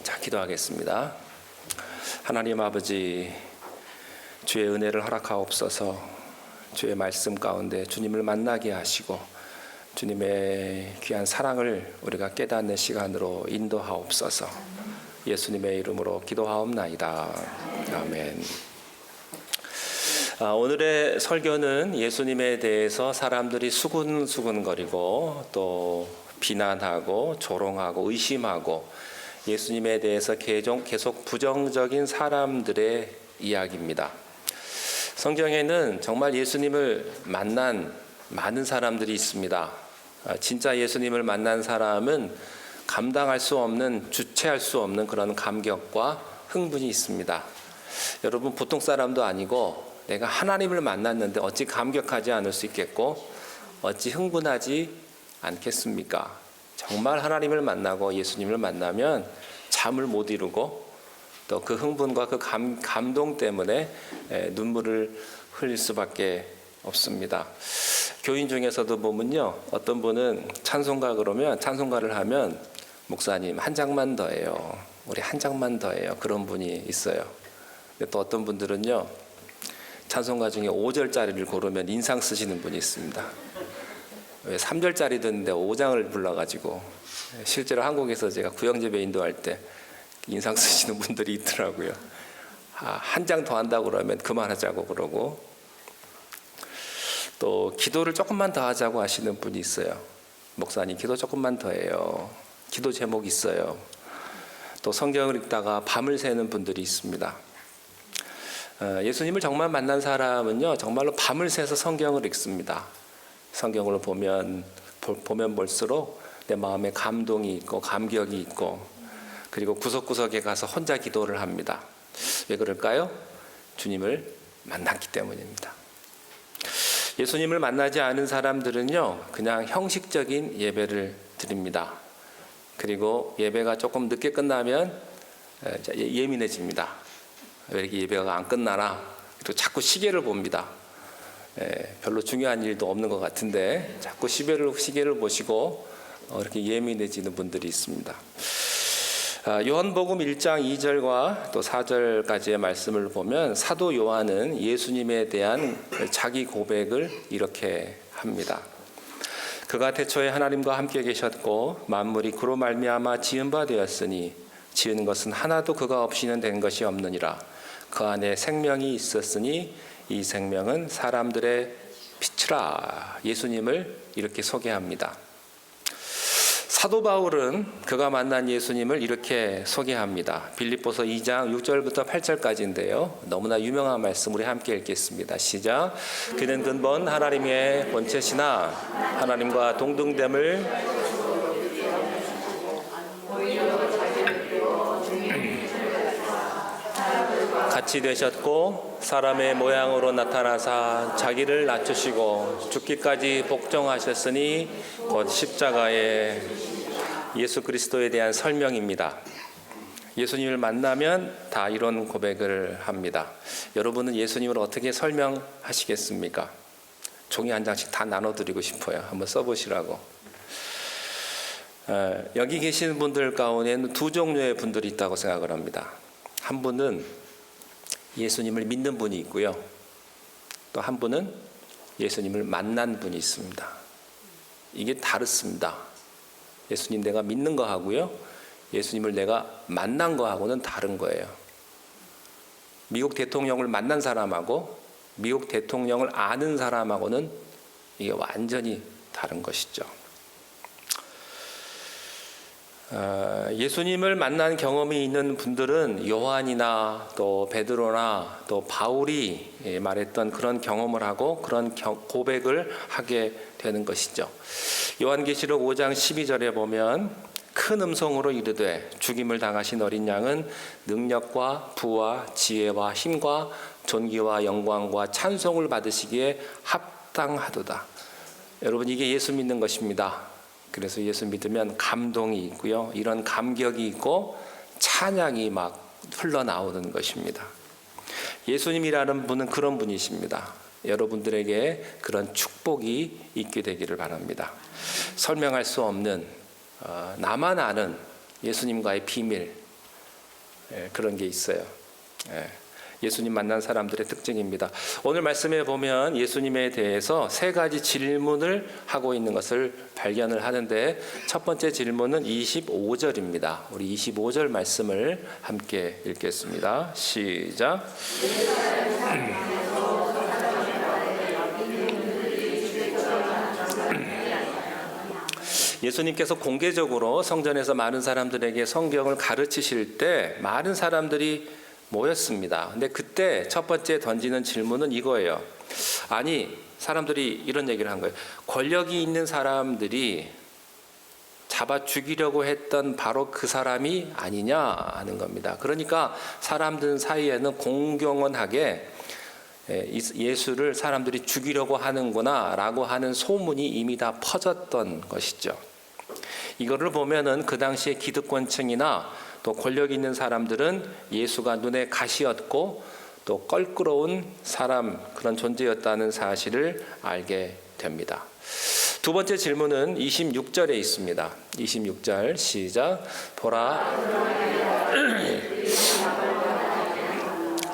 자, 기도하겠습니다. 하나님 아버지, 주의 은혜를 허락하옵소서. 주의 말씀 가운데 주님을 만나게 하시고 주님의 귀한 사랑을 우리가 깨닫는 시간으로 인도하옵소서. 예수님의 이름으로 기도하옵나이다. 아멘. 오늘의 설교는 예수님에 대해서 사람들이 수군수군거리고 또 비난하고 조롱하고 의심하고 예수님에 대해서 계속 부정적인 사람들의 이야기입니다. 성경에는 정말 예수님을 만난 많은 사람들이 있습니다. 진짜 예수님을 만난 사람은 감당할 수 없는, 주체할 수 없는 그런 감격과 흥분이 있습니다. 여러분, 보통 사람도 아니고 내가 하나님을 만났는데 어찌 감격하지 않을 수 있겠고 어찌 흥분하지 않겠습니까? 정말 하나님을 만나고 예수님을 만나면 잠을 못 이루고 또 그 흥분과 그 감동 때문에 눈물을 흘릴 수밖에 없습니다. 교인 중에서도 보면요, 어떤 분은 찬송가 그러면 찬송가를 하면 목사님 한 장만 더 해요. 우리 한 장만 더 해요. 그런 분이 있어요. 근데 또 어떤 분들은요, 찬송가 중에 5절짜리를 고르면 인상 쓰시는 분이 있습니다. 왜 3절짜리 듣는데 5장을 불러가지고 실제로 한국에서 제가 구영재배 인도할 때 인상 쓰시는 분들이 있더라고요. 한 장 더 한다고 그러면 그만하자고 그러고, 또 기도를 조금만 더 하자고 하시는 분이 있어요. 목사님 기도 조금만 더 해요. 기도 제목 있어요. 또 성경을 읽다가 밤을 새는 분들이 있습니다. 예수님을 정말 만난 사람은요, 정말로 밤을 새서 성경을 읽습니다. 성경을 보면 볼수록 내 마음에 감동이 있고 감격이 있고, 그리고 구석구석에 가서 혼자 기도를 합니다. 왜 그럴까요? 주님을 만났기 때문입니다. 예수님을 만나지 않은 사람들은요, 그냥 형식적인 예배를 드립니다. 그리고 예배가 조금 늦게 끝나면 예민해집니다. 왜 이렇게 예배가 안 끝나나? 그리고 자꾸 시계를 봅니다. 별로 중요한 일도 없는 것 같은데 자꾸 시계를 보시고 이렇게 예민해지는 분들이 있습니다. 요한복음 1장 2절과 또 4절까지의 말씀을 보면 사도 요한은 예수님에 대한 자기 고백을 이렇게 합니다. 그가 태초에 하나님과 함께 계셨고 만물이 그로 말미암아 지은 바 되었으니 지은 것은 하나도 그가 없이는 된 것이 없느니라. 그 안에 생명이 있었으니 이 생명은 사람들의 빛이라. 예수님을 이렇게 소개합니다. 사도 바울은 그가 만난 예수님을 이렇게 소개합니다. 빌립보서 2장 6절부터 8절까지인데요. 너무나 유명한 말씀 우리 함께 읽겠습니다. 시작. 그는 근본 하나님의 본체시나 하나님과 동등됨을 같이 되셨고 사람의 모양으로 나타나사 자기를 낮추시고 죽기까지 복종하셨으니 곧 십자가에 예수 그리스도에 대한 설명입니다. 예수님을 만나면 다 이런 고백을 합니다. 여러분은 예수님을 어떻게 설명하시겠습니까? 종이 한 장씩 다 나눠드리고 싶어요. 한번 써보시라고. 여기 계신 분들 가운데는 두 종류의 분들이 있다고 생각을 합니다. 한 분은 예수님을 믿는 분이 있고요. 또 한 분은 예수님을 만난 분이 있습니다. 이게 다릅니다. 예수님 내가 믿는 거하고요, 예수님을 내가 만난 거하고는 다른 거예요. 미국 대통령을 만난 사람하고 미국 대통령을 아는 사람하고는 이게 완전히 다른 것이죠. 예수님을 만난 경험이 있는 분들은 요한이나 또 베드로나 또 바울이 말했던 그런 경험을 하고 그런 고백을 하게 되는 것이죠. 요한계시록 5장 12절에 보면 큰 음성으로 이르되 죽임을 당하신 어린 양은 능력과 부와 지혜와 힘과 존귀와 영광과 찬송을 받으시기에 합당하도다. 여러분, 이게 예수 믿는 것입니다. 그래서 예수 믿으면 감동이 있고요, 이런 감격이 있고 찬양이 막 흘러나오는 것입니다. 예수님이라는 분은 그런 분이십니다. 여러분들에게 그런 축복이 있게 되기를 바랍니다. 설명할 수 없는 나만 아는 예수님과의 비밀, 그런 게 있어요. 예수님 만난 사람들의 특징입니다. 오늘 말씀에 보면 예수님에 대해서 세 가지 질문을 하고 있는 것을 발견을 하는데, 첫 번째 질문은 25절입니다. 우리 25절 말씀을 함께 읽겠습니다. 시작. 예수님께서 공개적으로 성전에서 많은 사람들에게 성경을 가르치실 때 많은 사람들이 모였습니다. 근데 그때 첫 번째 던지는 질문은 이거예요. 아니, 사람들이 이런 얘기를 한 거예요. 권력이 있는 사람들이 잡아 죽이려고 했던 바로 그 사람이 아니냐 하는 겁니다. 그러니까 사람들 사이에는 공경원하게 예수를 사람들이 죽이려고 하는구나 라고 하는 소문이 이미 다 퍼졌던 것이죠. 이거를 보면은 그 당시에 기득권층이나 또 권력 있는 사람들은 예수가 눈에 가시였고 또 껄끄러운 사람, 그런 존재였다는 사실을 알게 됩니다. 두 번째 질문은 26절에 있습니다. 26절 시작. 보라,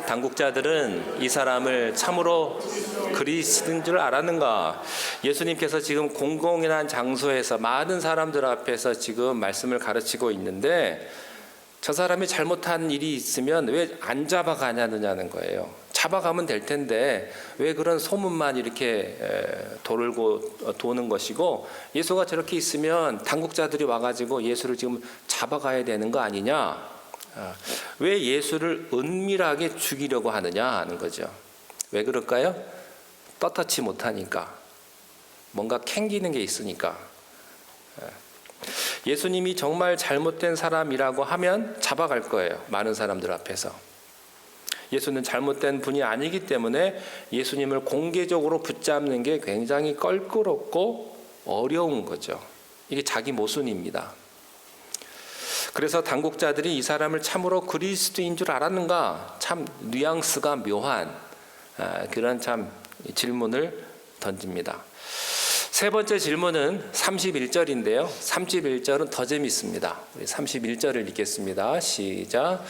당국자들은 이 사람을 참으로 그리스도인 줄 알았는가? 예수님께서 지금 공공한 장소에서 많은 사람들 앞에서 지금 말씀을 가르치고 있는데, 저 사람이 잘못한 일이 있으면 왜 안 잡아가냐는 거예요. 잡아가면 될 텐데 왜 그런 소문만 이렇게 도는 것이고, 예수가 저렇게 있으면 당국자들이 와가지고 예수를 지금 잡아가야 되는 거 아니냐? 왜 예수를 은밀하게 죽이려고 하느냐 하는 거죠. 왜 그럴까요? 떳떳지 못하니까, 뭔가 캥기는 게 있으니까. 예수님이 정말 잘못된 사람이라고 하면 잡아갈 거예요. 많은 사람들 앞에서. 예수는 잘못된 분이 아니기 때문에 예수님을 공개적으로 붙잡는 게 굉장히 껄끄럽고 어려운 거죠. 이게 자기 모순입니다. 그래서 당국자들이 이 사람을 참으로 그리스도인 줄 알았는가? 참 뉘앙스가 묘한 그런 참 질문을 던집니다. 세 번째 질문은 31절인데요. 31절은 더 재밌습니다. 우리 31절을 읽겠습니다. 시작.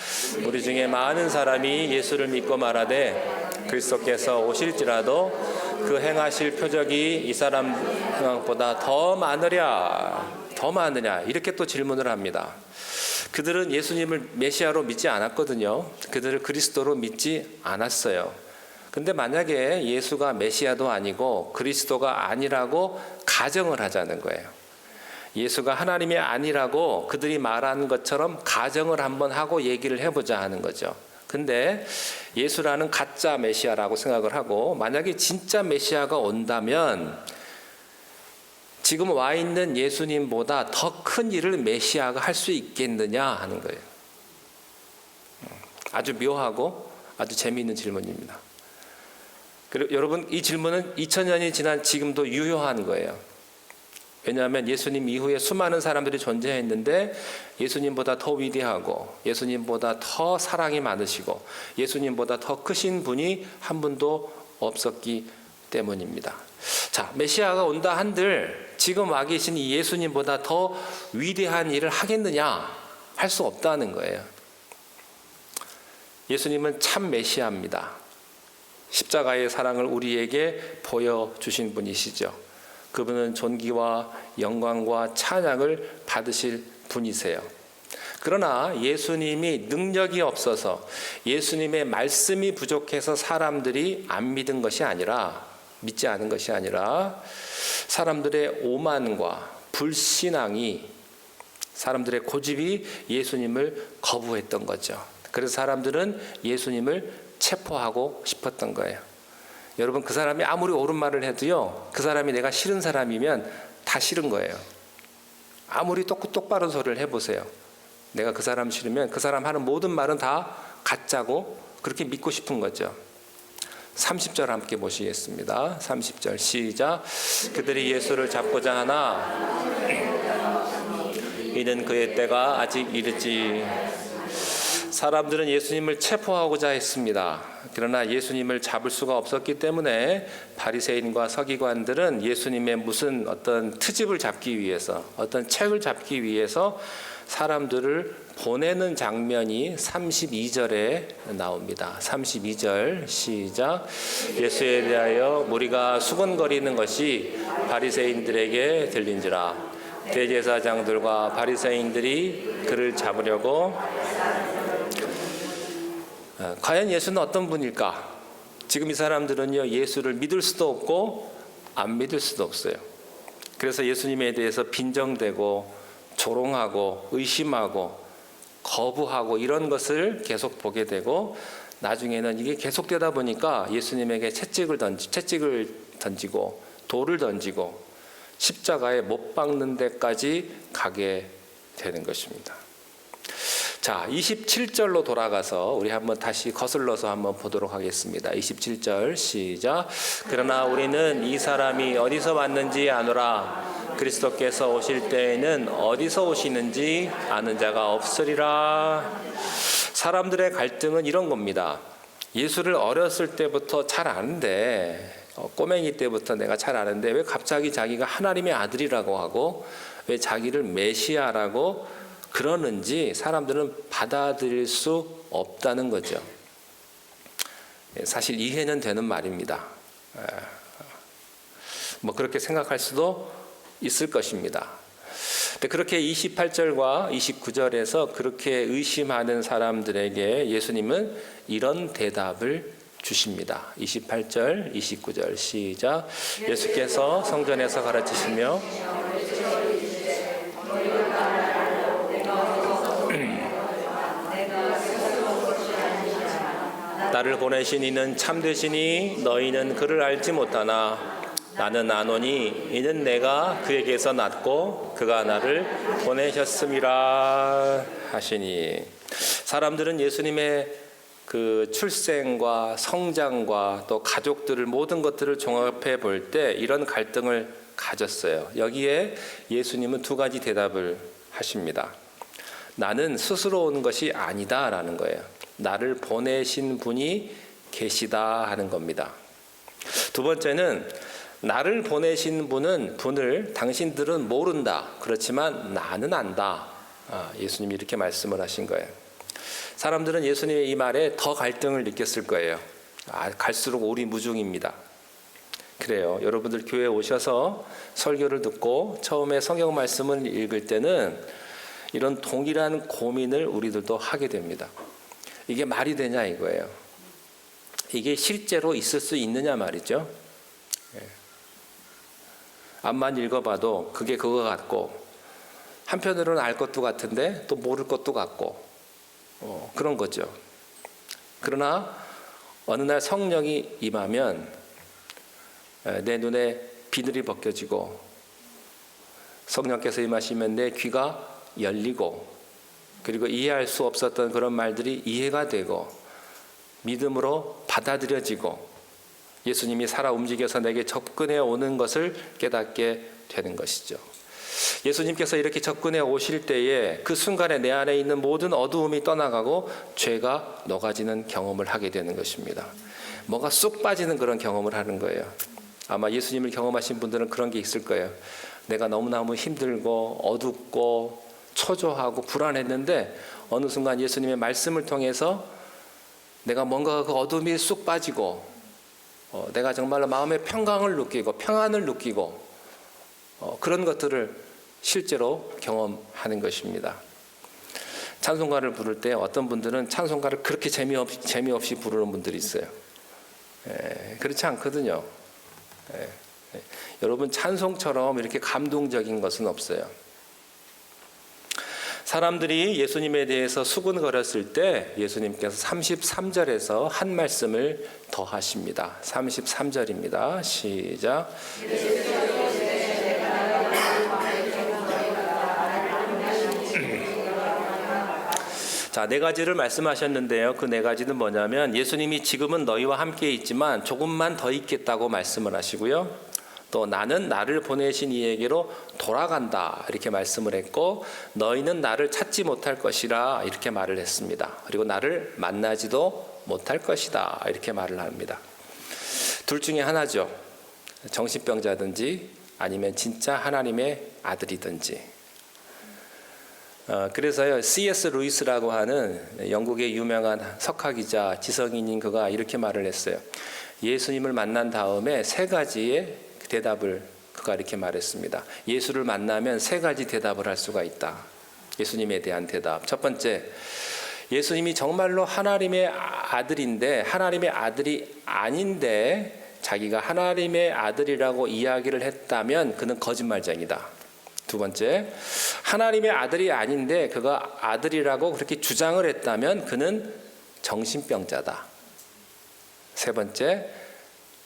우리 중에 많은 사람이 예수를 믿고 말하되 그리스도께서 오실지라도 그 행하실 표적이 이 사람보다 더 많으냐 이렇게 또 질문을 합니다. 그들은 예수님을 메시아로 믿지 않았거든요. 그들을 그리스도로 믿지 않았어요. 근데 만약에 예수가 메시아도 아니고 그리스도가 아니라고 가정을 하자는 거예요. 예수가 하나님이 아니라고 그들이 말한 것처럼 가정을 한번 하고 얘기를 해보자 하는 거죠. 근데 예수라는 가짜 메시아라고 생각을 하고, 만약에 진짜 메시아가 온다면 지금 와 있는 예수님보다 더 큰 일을 메시아가 할 수 있겠느냐 하는 거예요. 아주 묘하고 아주 재미있는 질문입니다. 그리고 여러분, 이 질문은 2000년이 지난 지금도 유효한 거예요. 왜냐하면 예수님 이후에 수많은 사람들이 존재했는데 예수님보다 더 위대하고 예수님보다 더 사랑이 많으시고 예수님보다 더 크신 분이 한 분도 없었기 때문입니다. 자, 메시아가 온다 한들 지금 와 계신 이 예수님보다 더 위대한 일을 하겠느냐? 할 수 없다는 거예요. 예수님은 참 메시아입니다. 십자가의 사랑을 우리에게 보여주신 분이시죠. 그분은 존귀와 영광과 찬양을 받으실 분이세요. 그러나 예수님이 능력이 없어서, 예수님의 말씀이 부족해서 사람들이 안 믿은 것이 아니라, 믿지 않은 것이 아니라 사람들의 오만과 불신앙이, 사람들의 고집이 예수님을 거부했던 거죠. 그래서 사람들은 예수님을 체포하고 싶었던 거예요. 여러분, 그 사람이 아무리 옳은 말을 해도요, 그 사람이 내가 싫은 사람이면 다 싫은 거예요. 아무리 똑바른 소리를 해보세요. 내가 그 사람 싫으면 그 사람 하는 모든 말은 다 가짜고 그렇게 믿고 싶은 거죠. 30절 함께 보시겠습니다. 30절 시작. 그들이 예수를 잡고자 하나 이는 그의 때가 아직 이르지. 사람들은 예수님을 체포하고자 했습니다. 그러나 예수님을 잡을 수가 없었기 때문에 바리새인과 서기관들은 예수님의 무슨 어떤 트집을 잡기 위해서, 어떤 책을 잡기 위해서 사람들을 보내는 장면이 32절에 나옵니다. 32절 시작. 예수에 대하여 무리가 수군거리는 것이 바리새인들에게 들린지라. 대제사장들과 바리새인들이 그를 잡으려고. 과연 예수는 어떤 분일까? 지금 이 사람들은요, 예수를 믿을 수도 없고 안 믿을 수도 없어요. 그래서 예수님에 대해서 빈정대고 조롱하고 의심하고 거부하고 이런 것을 계속 보게 되고, 나중에는 이게 계속되다 보니까 예수님에게 채찍을 던지고 돌을 던지고 십자가에 못 박는 데까지 가게 되는 것입니다. 자, 27절로 돌아가서 우리 한번 다시 거슬러서 한번 보도록 하겠습니다. 27절 시작. 그러나 우리는 이 사람이 어디서 왔는지 아노라. 그리스도께서 오실 때에는 어디서 오시는지 아는 자가 없으리라. 사람들의 갈등은 이런 겁니다. 예수를 어렸을 때부터 잘 아는데, 꼬맹이 때부터 내가 잘 아는데 왜 갑자기 자기가 하나님의 아들이라고 하고 왜 자기를 메시아라고 그러는지 사람들은 받아들일 수 없다는 거죠. 사실 이해는 되는 말입니다. 뭐 그렇게 생각할 수도 있을 것입니다. 근데 그렇게 28절과 29절에서 그렇게 의심하는 사람들에게 예수님은 이런 대답을 주십니다. 28절, 29절 시작. 예수께서 성전에서 가르치시며 나를 보내신 이는 참되시니 너희는 그를 알지 못하나 나는 아노니 이는 내가 그에게서 났고 그가 나를 보내셨음이라 하시니. 사람들은 예수님의 그 출생과 성장과 또 가족들을 모든 것들을 종합해 볼 때 이런 갈등을 가졌어요. 여기에 예수님은 두 가지 대답을 하십니다. 나는 스스로 온 것이 아니다라는 거예요. 나를 보내신 분이 계시다 하는 겁니다. 두 번째는 나를 보내신 분을 당신들은 모른다. 그렇지만 나는 안다. 예수님이 이렇게 말씀을 하신 거예요. 사람들은 예수님의 이 말에 더 갈등을 느꼈을 거예요. 갈수록 오리무중입니다. 그래요. 여러분들 교회에 오셔서 설교를 듣고 처음에 성경 말씀을 읽을 때는 이런 동일한 고민을 우리들도 하게 됩니다. 이게 말이 되냐 이거예요. 이게 실제로 있을 수 있느냐 말이죠. 앞만 읽어봐도 그게 그거 같고 한편으로는 알 것도 같은데 또 모를 것도 같고 그런 거죠. 그러나 어느 날 성령이 임하면 내 눈에 비늘이 벗겨지고 성령께서 임하시면 내 귀가 열리고 그리고 이해할 수 없었던 그런 말들이 이해가 되고 믿음으로 받아들여지고 예수님이 살아 움직여서 내게 접근해 오는 것을 깨닫게 되는 것이죠. 예수님께서 이렇게 접근해 오실 때에 그 순간에 내 안에 있는 모든 어두움이 떠나가고 죄가 녹아지는 경험을 하게 되는 것입니다. 뭐가 쑥 빠지는 그런 경험을 하는 거예요. 아마 예수님을 경험하신 분들은 그런 게 있을 거예요. 내가 너무너무 힘들고 어둡고 초조하고 불안했는데 어느 순간 예수님의 말씀을 통해서 내가 뭔가 그 어둠이 쑥 빠지고 내가 정말로 마음의 평강을 느끼고 평안을 느끼고 그런 것들을 실제로 경험하는 것입니다. 찬송가를 부를 때 어떤 분들은 찬송가를 그렇게 재미없이 부르는 분들이 있어요. 그렇지 않거든요. 여러분 찬송처럼 이렇게 감동적인 것은 없어요. 사람들이 예수님에 대해서 수군거렸을 때 예수님께서 33절에서 한 말씀을 더 하십니다. 33절입니다. 시작. 자, 네 가지를 말씀하셨는데요. 그 네 가지는 뭐냐면 예수님이 지금은 너희와 함께 있지만 조금만 더 있겠다고 말씀을 하시고요. 또 나는 나를 보내신 이에게로 돌아간다 이렇게 말씀을 했고, 너희는 나를 찾지 못할 것이라 이렇게 말을 했습니다. 그리고 나를 만나지도 못할 것이다 이렇게 말을 합니다. 둘 중에 하나죠. 정신병자든지 아니면 진짜 하나님의 아들이든지. 그래서요, C.S. 루이스라고 하는 영국의 유명한 석학이자 지성인인 그가 이렇게 말을 했어요. 예수님을 만난 다음에 세 가지의 대답을 그가 이렇게 말했습니다. 예수를 만나면 세 가지 대답을 할 수가 있다. 예수님에 대한 대답. 첫 번째, 예수님이 정말로 하나님의 아들인데 하나님의 아들이 아닌데 자기가 하나님의 아들이라고 이야기를 했다면 그는 거짓말쟁이다. 두 번째, 하나님의 아들이 아닌데 그가 아들이라고 그렇게 주장을 했다면 그는 정신병자다. 세 번째,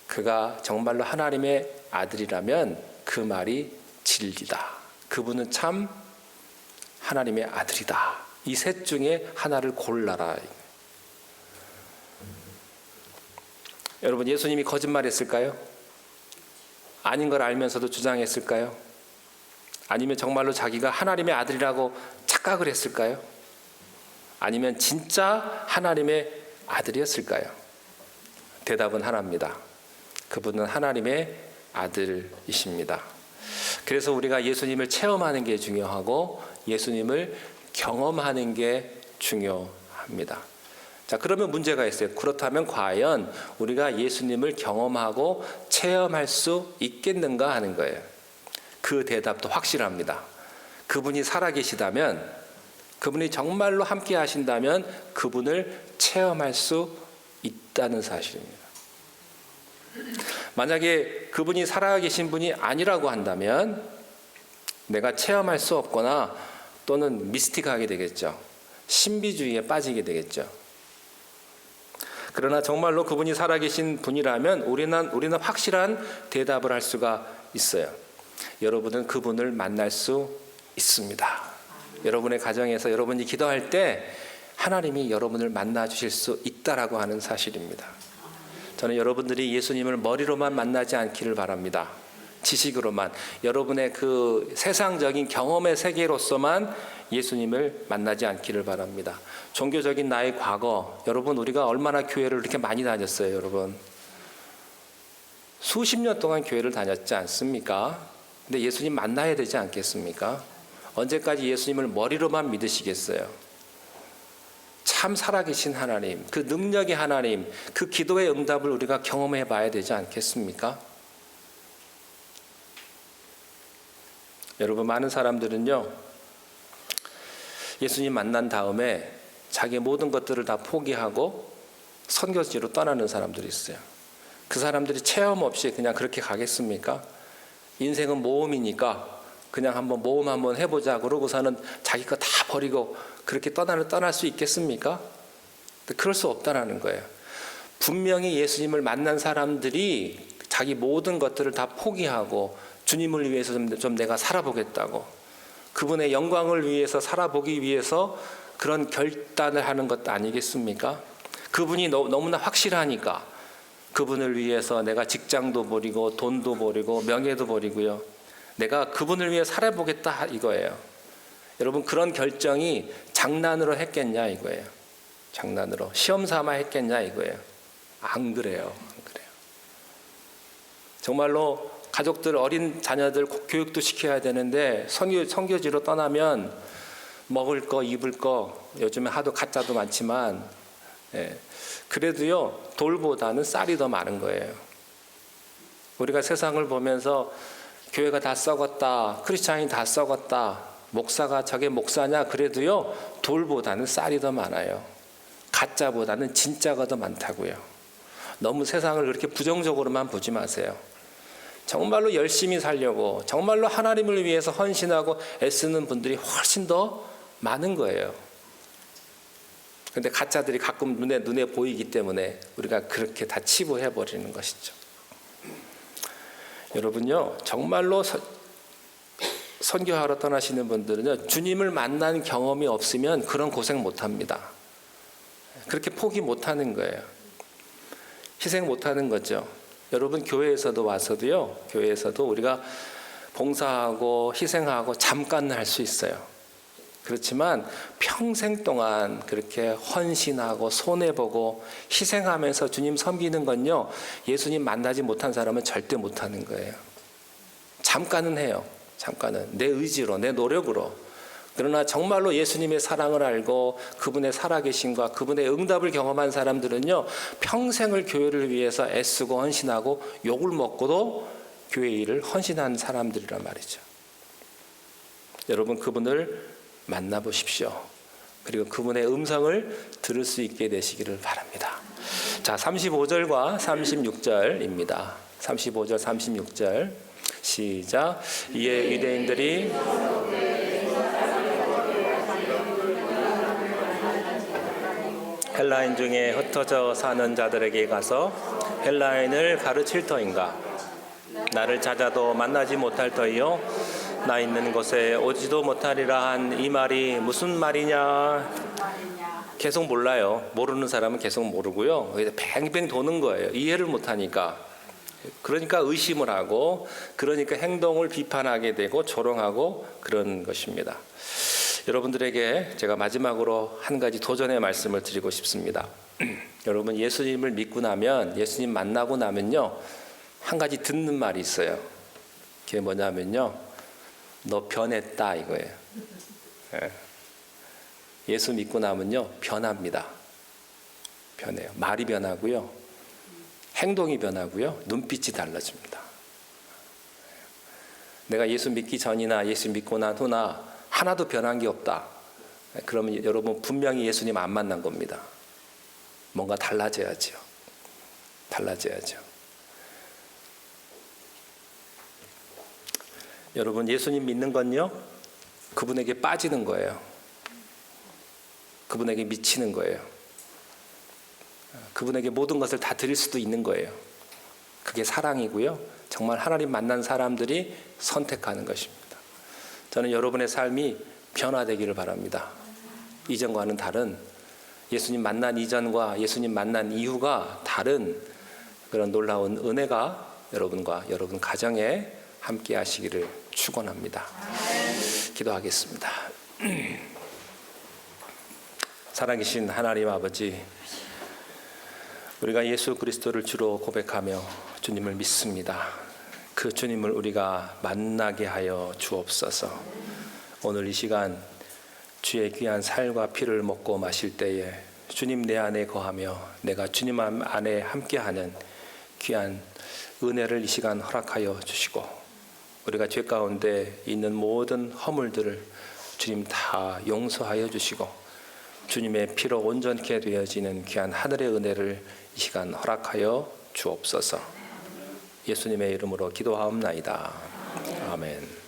그가 정말로 하나님의 아들이라면 그 말이 진리다. 그분은 참 하나님의 아들이다. 이 셋 중에 하나를 골라라. 여러분, 예수님이 거짓말했을까요? 아닌 걸 알면서도 주장했을까요? 아니면 정말로 자기가 하나님의 아들이라고 착각을 했을까요? 아니면 진짜 하나님의 아들이었을까요? 대답은 하나입니다. 그분은 하나님의 아들이십니다. 그래서 우리가 예수님을 체험하는 게 중요하고 예수님을 경험하는 게 중요합니다. 자, 그러면 문제가 있어요. 그렇다면 과연 우리가 예수님을 경험하고 체험할 수 있겠는가 하는 거예요. 그 대답도 확실합니다. 그분이 살아계시다면, 그분이 정말로 함께 하신다면 그분을 체험할 수 있다는 사실입니다. 만약에 그분이 살아계신 분이 아니라고 한다면 내가 체험할 수 없거나 또는 미스틱하게 되겠죠. 신비주의에 빠지게 되겠죠. 그러나 정말로 그분이 살아계신 분이라면 우리는 확실한 대답을 할 수가 있어요. 여러분은 그분을 만날 수 있습니다. 여러분의 가정에서 여러분이 기도할 때 하나님이 여러분을 만나 주실 수 있다라고 하는 사실입니다. 저는 여러분들이 예수님을 머리로만 만나지 않기를 바랍니다. 지식으로만, 여러분의 그 세상적인 경험의 세계로서만 예수님을 만나지 않기를 바랍니다. 종교적인 나의 과거, 여러분 우리가 얼마나 교회를 이렇게 많이 다녔어요, 여러분. 수십 년 동안 교회를 다녔지 않습니까? 근데 예수님 만나야 되지 않겠습니까? 언제까지 예수님을 머리로만 믿으시겠어요? 참 살아계신 하나님, 그 능력의 하나님, 그 기도의 응답을 우리가 경험해 봐야 되지 않겠습니까? 여러분, 많은 사람들은요, 예수님 만난 다음에 자기의 모든 것들을 다 포기하고 선교지로 떠나는 사람들이 있어요. 그 사람들이 체험 없이 그냥 그렇게 가겠습니까? 인생은 모험이니까 그냥 한번 모험 한번 해보자 그러고서는 자기 거 다 버리고 그렇게 떠날 수 있겠습니까? 그럴 수 없다라는 거예요. 분명히 예수님을 만난 사람들이 자기 모든 것들을 다 포기하고 주님을 위해서 좀 내가 살아보겠다고, 그분의 영광을 위해서 살아보기 위해서 그런 결단을 하는 것 아니겠습니까? 그분이 너무나 확실하니까 그분을 위해서 내가 직장도 버리고 돈도 버리고 명예도 버리고요, 내가 그분을 위해 살아보겠다 이거예요. 여러분, 그런 결정이 장난으로 했겠냐 이거예요. 장난으로 시험 삼아 했겠냐 이거예요. 안 그래요. 정말로 가족들, 어린 자녀들 교육도 시켜야 되는데 선교지로 떠나면 먹을 거 입을 거 요즘에 하도 가짜도 많지만 그래도요, 돌보다는 쌀이 더 많은 거예요. 우리가 세상을 보면서 교회가 다 썩었다, 크리스찬이 다 썩었다, 목사가 저게 목사냐, 그래도요 돌보다는 쌀이 더 많아요. 가짜보다는 진짜가 더 많다고요. 너무 세상을 그렇게 부정적으로만 보지 마세요. 정말로 열심히 살려고, 정말로 하나님을 위해서 헌신하고 애쓰는 분들이 훨씬 더 많은 거예요. 그런데 가짜들이 가끔 눈에 보이기 때문에 우리가 그렇게 다 치부해버리는 것이죠. 여러분요, 정말로 선교하러 떠나시는 분들은요, 주님을 만난 경험이 없으면 그런 고생 못합니다. 그렇게 포기 못하는 거예요. 희생 못하는 거죠. 여러분 교회에서도 와서도요. 교회에서도 우리가 봉사하고 희생하고 잠깐 할 수 있어요. 그렇지만 평생 동안 그렇게 헌신하고 손해보고 희생하면서 주님 섬기는 건요. 예수님 만나지 못한 사람은 절대 못하는 거예요. 잠깐은 해요. 잠깐은. 내 의지로, 내 노력으로. 그러나 정말로 예수님의 사랑을 알고 그분의 살아계심과 그분의 응답을 경험한 사람들은요. 평생을 교회를 위해서 애쓰고 헌신하고 욕을 먹고도 교회 일을 헌신한 사람들이란 말이죠. 여러분 그분을 만나보십시오. 그리고 그분의 음성을 들을 수 있게 되시기를 바랍니다. 자, 35절과 36절입니다. 35절, 36절 시작. 이에 유대인들이 헬라인 중에 흩어져 사는 자들에게 가서 헬라인을 가르칠 터인가? 나를 찾아도 만나지 못할 터이요? 나 있는 곳에 오지도 못하리라 한 이 말이 무슨 말이냐? 계속 몰라요. 모르는 사람은 계속 모르고요. 뱅뱅 도는 거예요. 이해를 못하니까. 그러니까 의심을 하고, 그러니까 행동을 비판하게 되고 조롱하고 그런 것입니다. 여러분들에게 제가 마지막으로 한 가지 도전의 말씀을 드리고 싶습니다. 여러분 예수님을 믿고 나면, 예수님 만나고 나면요, 한 가지 듣는 말이 있어요. 그게 뭐냐면요, 너 변했다 이거예요. 예수 믿고 나면요 변합니다. 변해요. 말이 변하고요, 행동이 변하고요, 눈빛이 달라집니다. 내가 예수 믿기 전이나 예수 믿고 난 후나 하나도 변한 게 없다. 그러면 여러분 분명히 예수님 안 만난 겁니다. 뭔가 달라져야죠. 달라져야죠. 여러분 예수님 믿는 건요, 그분에게 빠지는 거예요. 그분에게 미치는 거예요. 그분에게 모든 것을 다 드릴 수도 있는 거예요. 그게 사랑이고요, 정말 하나님 만난 사람들이 선택하는 것입니다. 저는 여러분의 삶이 변화되기를 바랍니다. 이전과는 다른, 예수님 만난 이전과 예수님 만난 이후가 다른 그런 놀라운 은혜가 여러분과 여러분 가정에 함께 하시기를 축원합니다. 기도하겠습니다. 살아계신 하나님 아버지, 우리가 예수 그리스도를 주로 고백하며 주님을 믿습니다. 그 주님을 우리가 만나게 하여 주옵소서. 오늘 이 시간 주의 귀한 살과 피를 먹고 마실 때에 주님 내 안에 거하며 내가 주님 안에 함께하는 귀한 은혜를 이 시간 허락하여 주시고, 우리가 죄 가운데 있는 모든 허물들을 주님 다 용서하여 주시고 주님의 피로 온전케 되어지는 귀한 하늘의 은혜를 이 시간 허락하여 주옵소서. 예수님의 이름으로 기도하옵나이다. 아멘.